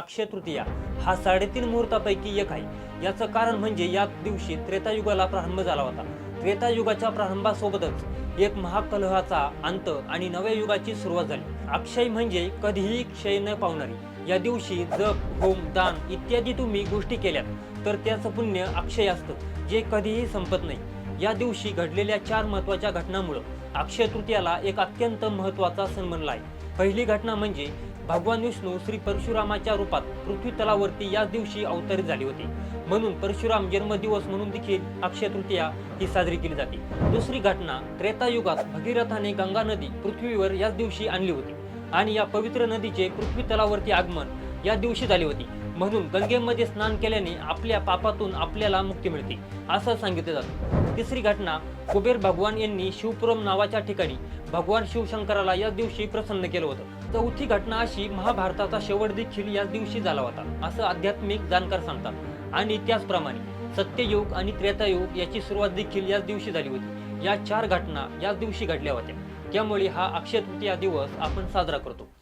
अक्षय तृतीया हा 3.5 मुहूर्तापैकी एक आहे। याचं कारण म्हणजे या दिवशी त्रेतायुगाला प्रारंभ झाला होता। त्रेतायुगाच्या प्रारंभासोबतच एक महाकलहाचा अंत आणि नव्या युगाची सुरुवात झाली। अक्षय म्हणजे कधीही क्षय न पावणारी। या दिवशी जप, होम, दान इत्यादी तुम्ही गोष्टी केल्यात तर त्याचं पुण्य अक्षय असतं, जे कधीही संपत नाही। या दिवशी घडलेल्या 4 महत्त्वाच्या घटनांमुळे अक्षय तृतीयाला एक अत्यंत महत्त्वाचा सण बनला आहे। पहिली घटना म्हणजे भगवान विष्णू श्री परशुरामाच्या रूपात पृथ्वी तलावरती याच दिवशी अवतरित झाले होते, म्हणून परशुराम जन्मदिवस म्हणून देखील अक्षय तृतीया ही साजरी केली जाते। दुसरी घटना, त्रेतायुगात भगीरथाने गंगा नदी पृथ्वीवर याच दिवशी आणली होती आणि या पवित्र नदीचे पृथ्वी तलावरती आगमन या दिवशी झाले होते, म्हणून गंगेमध्ये स्नान केल्याने आपल्या पापातून आपल्याला मुक्ती मिळते असं सांगितलं जातं। तिसरी घटना, कुबेर भगवान यांनी शिवपुरम नावाच्या ठिकाणी भगवान शिवशंकराला या दिवशी प्रसन्न केलं होतं। चौथी घटना अशी, महाभारताचा शेवट देखील याच दिवशी झाला होता असं आध्यात्मिक जाणकार सांगतात। आणि त्याचप्रमाणे सत्ययुग आणि त्रेतायुग याची सुरुवात देखील याच दिवशी झाली होती। या 4 घटना याच दिवशी घडल्या होत्या, त्यामुळे हा अक्षय तृतीया दिवस आपण साजरा करतो।